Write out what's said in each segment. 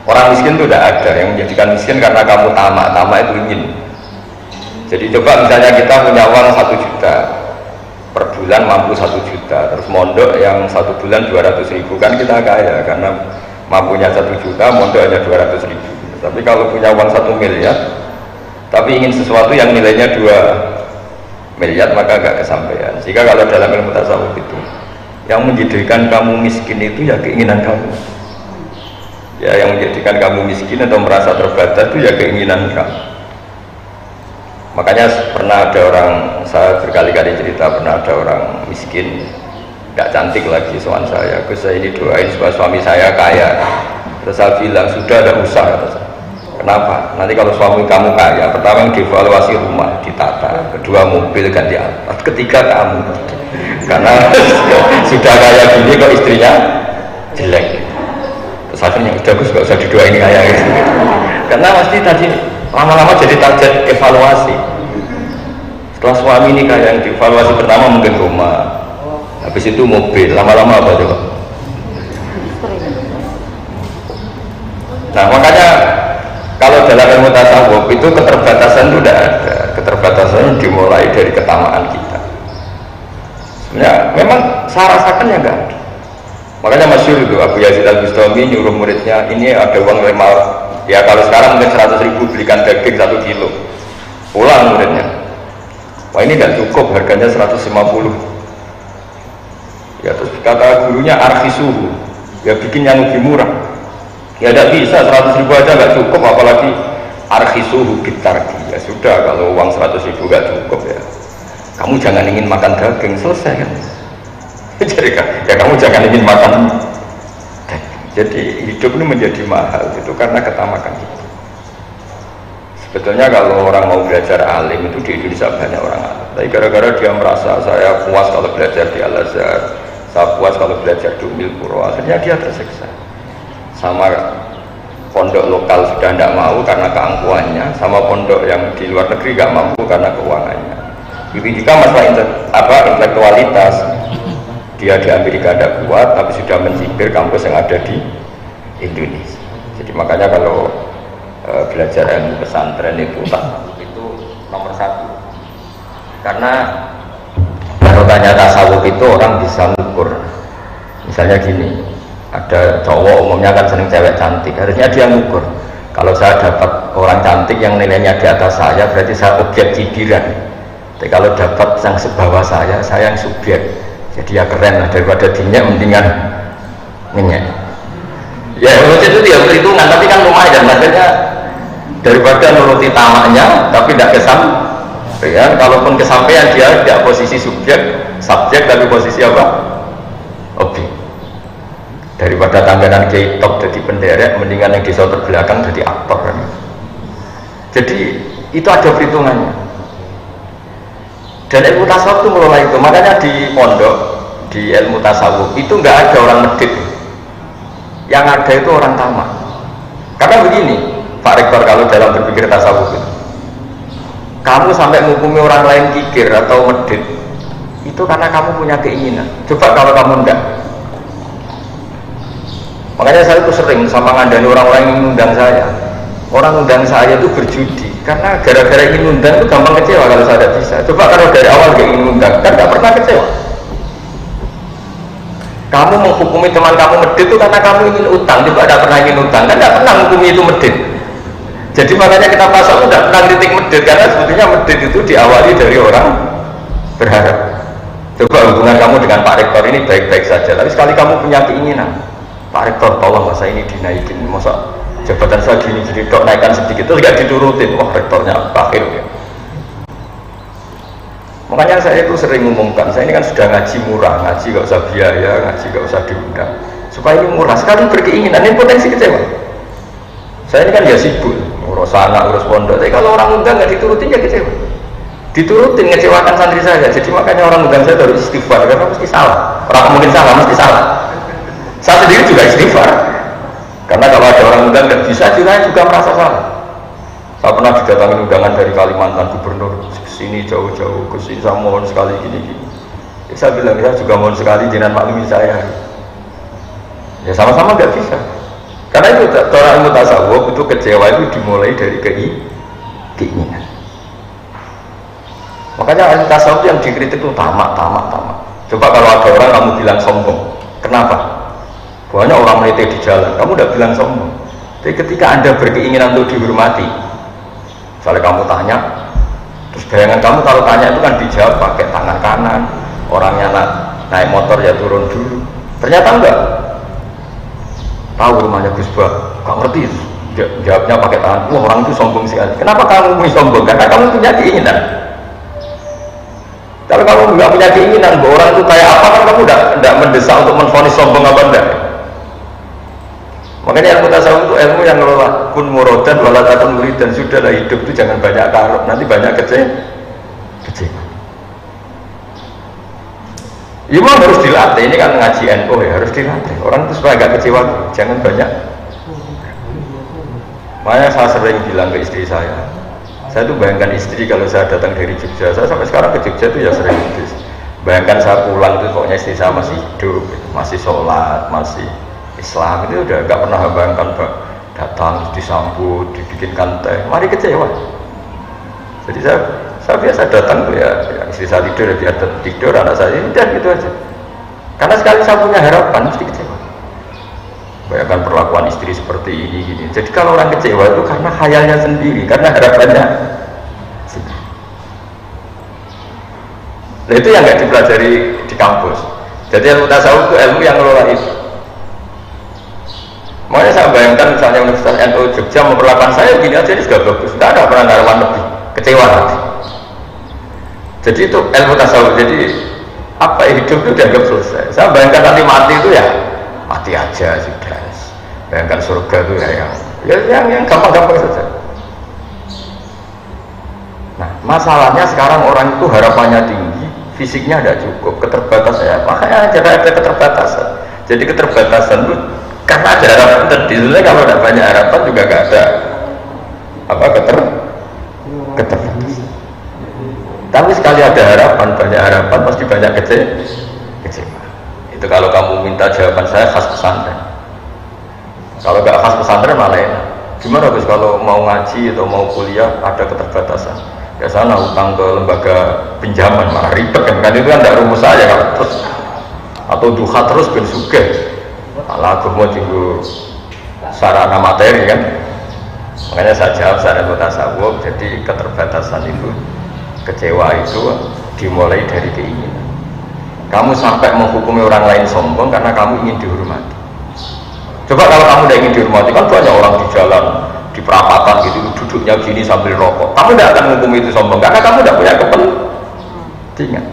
Orang miskin itu tidak ada yang menjadikan miskin karena kamu tamak, tamak itu ingin. Jadi coba misalnya kita punya uang 1 juta per bulan, mampu 1 juta, terus mondok yang 1 bulan 200.000, kan kita kaya karena mampunya 1 juta, mondok hanya 200.000. Tapi kalau punya uang 1 miliar tapi ingin sesuatu yang nilainya 2 miliar, maka agak kesampaian. Jika kalau dalam ilmu tasawuf itu yang menjadikan kamu miskin itu ya keinginan kamu. Ya, yang menjadikan kamu miskin atau merasa terbatas itu ya keinginan kamu. Makanya pernah ada orang, saya berkali-kali cerita, pernah ada orang miskin, gak cantik lagi, soal saya, Gus saya ini doain supaya suami saya kaya. Terus saya bilang, sudah ada usaha. Kenapa? Nanti kalau suami kamu kaya, pertama yang dievaluasi rumah, ditata, kedua mobil ganti alat, ketiga kamu. Karena sudah kaya gini kok istrinya jelek. Terus akhirnya udah Gus gak usah didoain kaya gitu. Karena pasti tadi lama-lama jadi target evaluasi. Setelah suami ini kaya, yang dievaluasi pertama mungkin rumah, habis itu mobil, lama-lama apa coba? Nah makanya kalau dalam ilmu tasawuf itu keterbatasan itu tidak ada. Keterbatasan dimulai dari ketamaan kita. Sebenarnya memang saya rasakan ya enggak ada. Makanya masyhur itu Abu Yazid Al-Bustami nyuruh muridnya, ini ada uang 5, ya kalau sekarang mungkin 100.000 belikan daging 1 kilo, pulang muridnya, wah ini tidak cukup, harganya 150. Ya terus kata gurunya arkhisuhu, ya bikin yang lebih murah. Ya tidak bisa, 100.000 aja nggak cukup, apalagi arkhisuhu bitarki. Ya sudah, kalau uang 100.000 nggak cukup ya kamu jangan ingin makan daging, selesai kan. Jadi ya kamu jangan ingin makan daging. Jadi hidup ini menjadi mahal itu karena ketamakan itu. Sebetulnya kalau orang mau belajar alim itu di Indonesia banyak orang alim, tapi gara-gara dia merasa saya puas kalau belajar di Al-Azhar, saya puas kalau belajar di Ummul Qura, akhirnya dia tersiksa. Sama pondok lokal sudah tidak mau karena keangkuhannya, sama pondok yang di luar negeri tidak mampu karena keuangannya. Jika masalah intelektualitas, dia di Amerika tidak kuat, tapi sudah mencibir kampus yang ada di Indonesia. Jadi makanya kalau belajar ilmu pesantren itu nomor 1. Karena kalau tanya tasawuf itu orang bisa ngukur. Misalnya gini, ada cowok umumnya kan seneng cewek cantik, harusnya dia ngukur. Kalau saya dapat orang cantik yang nilainya di atas saya, berarti saya objek cibiran. Tapi kalau dapat yang sebawah saya yang subjek. Jadi ya keren lah, daripada dinyak mendingan minyak. Ya itu dia perhitungan, tapi kan lumayan, maksudnya daripada nuruti tamaknya tapi tidak kesampaian. Kalaupun kesampaian dia tidak posisi subjek tapi posisi apa? Objek. Daripada tangganan kiai top jadi penderek, mendingan yang di sorter belakang jadi aktor kan. Jadi itu ada perhitungannya. Dan ilmu tasawuf itu mulai itu, makanya di pondok, di ilmu tasawuf itu nggak ada orang medit, yang ada itu orang tamak. Karena begini, Pak Rektor, kalau dalam berpikir tasawuf itu, kamu sampai menghukumi orang lain kikir atau medit, itu karena kamu punya keinginan. Coba kalau kamu enggak. Makanya saya itu sering sama ngandani orang-orang yang mengundang saya. Orang undang saya itu berjudi, karena gara-gara ingin undang itu gampang kecewa kalau saya tidak bisa. Coba kalau dari awal gak ingin undang, kan gak pernah kecewa. Kamu menghukumi teman kamu medit itu karena kamu ingin utang, coba tidak pernah ingin utang, kan gak pernah menghukumi itu medit. Jadi makanya kita pasal itu tidak pernah kritik medit, karena sebetulnya medit itu diawali dari orang berharap. Coba hubungan kamu dengan Pak Rektor ini baik-baik saja, tapi sekali kamu punya keinginan, Pak Rektor tolong masa ini dinaikin, masa jabatan saya gini-gini dok, naikkan sedikit, itu tidak diturutin. Wah rektornya akhir ya. Makanya saya itu sering ngumumkan, saya ini kan sudah ngaji murah, ngaji gak usah biaya, ngaji gak usah diundang, supaya ini murah. Sekali berkeinginan ini potensi kecewa. Saya ini kan ya sibuk urus anak, urus pondok, tapi kalau orang undang nggak diturutin ya kecewa. Diturutin ngecewakan santri saya. Jadi makanya orang undang saya harus istighfar, karena mesti salah. Orang mungkin salah, mesti salah. Saya sendiri juga istighfar, karena kalau ada orang undang tidak bisa, saya juga merasa salah. Saya pernah didatangi undangan dari Kalimantan, gubernur kesini jauh-jauh, kesini saya mohon sekali gini-gini. Ya, saya bilang, saya juga mohon sekali jangan maklumi saya. Ya sama-sama nggak bisa. Karena itu cara ilmu tasawuf itu kecewa itu dimulai dari keinginan. Makanya ilmu tasawuf yang dikritik itu tamak. Coba kalau ada orang kamu bilang sombong, kenapa? Banyak orang meliti di jalan, kamu udah bilang sombong. Tapi ketika anda berkeinginan untuk dihormati, misalnya kamu tanya, terus bayangan kamu kalau tanya itu kan dijawab pakai tangan kanan, orangnya naik motor ya turun dulu. Ternyata enggak. Tahu rumahnya Gus Bah, gak ngerti. Jawabnya pakai tangan. Wah, orang itu sombong sekali. Kenapa kamu sombong? Karena kamu punya keinginan. Kalau kamu nggak punya keinginan, bahwa orang itu kayak apa kan kamu tidak mendesak untuk menvonis sombong apa enggak. Makanya ilmu tasawuf itu ilmu yang ngelola kun murodan walatakun murid, dan sudahlah hidup itu jangan banyak karut, nanti banyak kecewa. Ya memang harus dilatih, ini kan ngaji NU ya, harus dilatih. Orang itu supaya agak kecewa, jangan banyak. Makanya saya sering bilang ke istri saya tuh bayangkan istri kalau saya datang dari Jogja, saya sampai sekarang ke Jogja itu ya sering gitu. Bayangkan saya pulang itu pokoknya istri saya masih hidup, masih sholat, masih Islam, itu udah gak pernah bayangkan datang, disambut, dibikinkan teh, mari kecewa. Jadi saya biasa datang tuh ya istri saya tidur, dia tidur, anak saya udah gitu aja. Karena sekali saya punya harapan mesti kecewa. Bayangkan perlakuan istri seperti ini gini. Jadi kalau orang kecewa itu karena khayalnya sendiri, karena harapannya sendiri. Nah itu yang nggak dipelajari di kampus. Jadi ilmu tasawuf itu ilmu yang ngelola itu. Makanya saya bayangkan misalnya Universitas NU Jogja memperlakukan saya gini aja, ini sudah bagus. Tidak ada pernah harapan lebih kecewa nanti. Jadi itu ilmu tasawuf. Jadi apa hidup itu dianggap selesai. Saya bayangkan nanti mati itu ya mati aja sudah. Bayangkan surga itu ya yang gampang-gampang saja. Nah masalahnya sekarang orang itu harapannya tinggi, fisiknya tidak cukup, keterbatasan ya. Makanya ada keterbatasan. Jadi keterbatasan itu karena ada harapan tadi. Sebenarnya kalau tidak banyak harapan juga nggak ada keterbatasan. Tapi sekali ada harapan, banyak harapan pasti banyak kecewa. Itu kalau kamu minta jawaban saya khas pesantren. Kalau nggak khas pesantren malah enak. Gimana Gus kalau mau ngaji atau mau kuliah ada keterbatasan? Ya sana utang ke lembaga pinjaman malah ribet kan itu kan tidak rumus saya kan terus atau duha terus ben sugih. Malah aku mau tinggal sarana materi kan. Makanya saya jawab saya ilmu tasawuf. Jadi keterbatasan itu, kecewa itu dimulai dari keinginan. Kamu sampai menghukumi orang lain sombong karena kamu ingin dihormati. Coba kalau kamu tidak ingin dihormati, kan banyak orang di jalan, di perapatan gitu, duduknya gini sambil rokok. Kamu tidak akan menghukumi itu sombong karena kamu tidak punya kepentingan.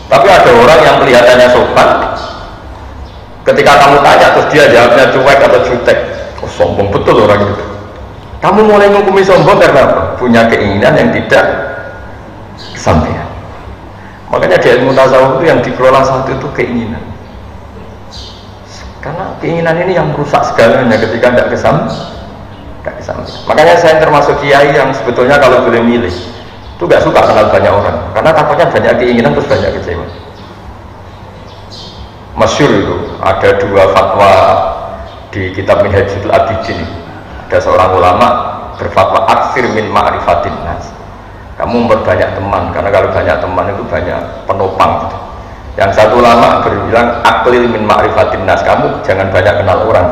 Tapi ada orang yang kelihatannya sopan, ketika kamu tanya terus dia jawabnya cuek atau jutek, oh, sombong betul orang itu. Kamu mulai menghukumi sombong karena apa? Punya keinginan yang tidak kesampaian. Makanya di ilmu tasawuf itu yang dikelola satu itu keinginan. Karena keinginan ini yang merusak segalanya ketika tidak kesampaian. Makanya saya termasuk kiai yang sebetulnya kalau boleh milih itu gak suka kenal banyak orang, karena takutnya banyak keinginan terus banyak kecewa. Masyhur itu ada dua fatwa di kitab Minhajul Abidin. Ada seorang ulama berfatwa aksir min ma'rifatin nas. Kamu memperbanyak teman, karena kalau banyak teman itu banyak penopang gitu. Yang satu ulama berbilang aklil min ma'rifatin nas, kamu jangan banyak kenal orang.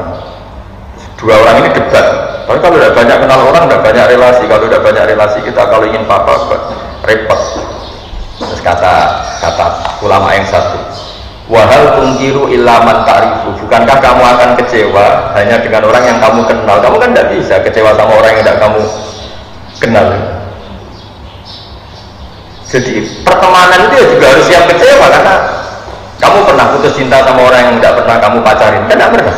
Dua orang ini debat. Tapi kalau tidak banyak kenal orang, tidak banyak relasi. Kalau tidak banyak relasi kita kalau ingin apa-apa repot. Terus kata ulama yang satu, wahal tungkiru ilaman ta'rifu, bukankah kamu akan kecewa hanya dengan orang yang kamu kenal? Kamu kan tidak bisa kecewa sama orang yang tidak kamu kenal. Jadi pertemanan itu juga harus siap kecewa, karena kamu pernah putus cinta sama orang yang tidak pernah kamu pacarin, kan tidak pernah.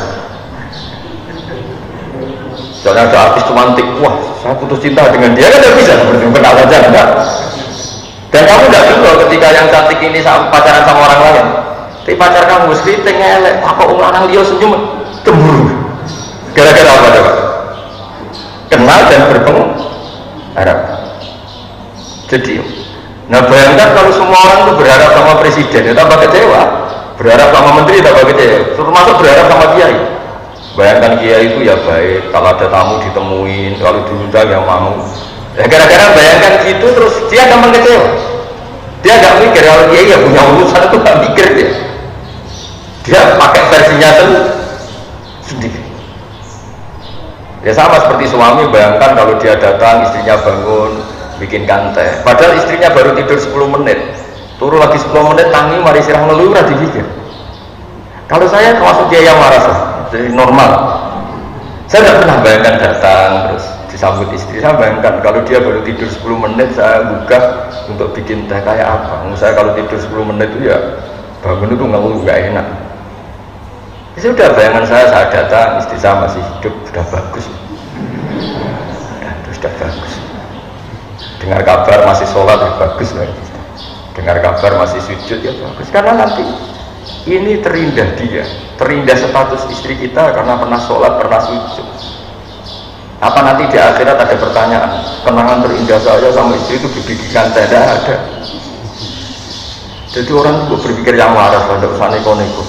Soalnya ada artis romantik, wah saya putus cinta dengan dia, kan tidak bisa seperti kenal saja, enggak. Dan kamu tidak juga ketika yang cantik ini pacaran sama orang lain, tapi pacar kamu sekriting elek, kok orang dia senyum, cemburu. Gara-gara apa coba? Kenal dan berpengaruh. Jadi nah bayangkan kalau semua orang itu berharap sama presiden, ya tambah kecewa. Berharap sama menteri tambah kecewa. Termasuk berharap sama kiai. Bayangkan kiai itu ya baik, kalau ada tamu ditemuin, kalau diundang yang mau. Ya gara-gara bayangkan gitu terus dia gampang kecewa. Dia nggak mikir kalau kiai ya punya urusan itu nggak mikir dia. Dia pakai versinya sendiri. Ya sama seperti suami, bayangkan kalau dia datang istrinya bangun bikinkan teh. Padahal istrinya baru tidur 10 menit. Turun lagi 10 menit tangi mari sirah ngeluh ora dipikir. Kalau saya termasuk dia yang waras lah. Jadi normal. Saya tidak pernah bayangkan datang terus disambut istri. Saya bayangkan kalau dia baru tidur 10 menit saya buka untuk bikin teh kayak apa. Saya kalau tidur 10 menit itu ya bangun itu ngeluh gak enak. Ya sudah, bayangan saya datang istri saya masih hidup, sudah bagus. Itu sudah bagus. Dengar kabar masih sholat ya bagus lah. Dengar kabar masih sujud ya bagus. Karena nanti ini terindah dia, terindah status istri kita karena pernah sholat, pernah sujud. Apa nanti di akhirat ada pertanyaan, kenangan terindah saya sama istri itu dibikinkan teh? Ada. Jadi orang itu berpikir yang waras, tidak usah neko-neko.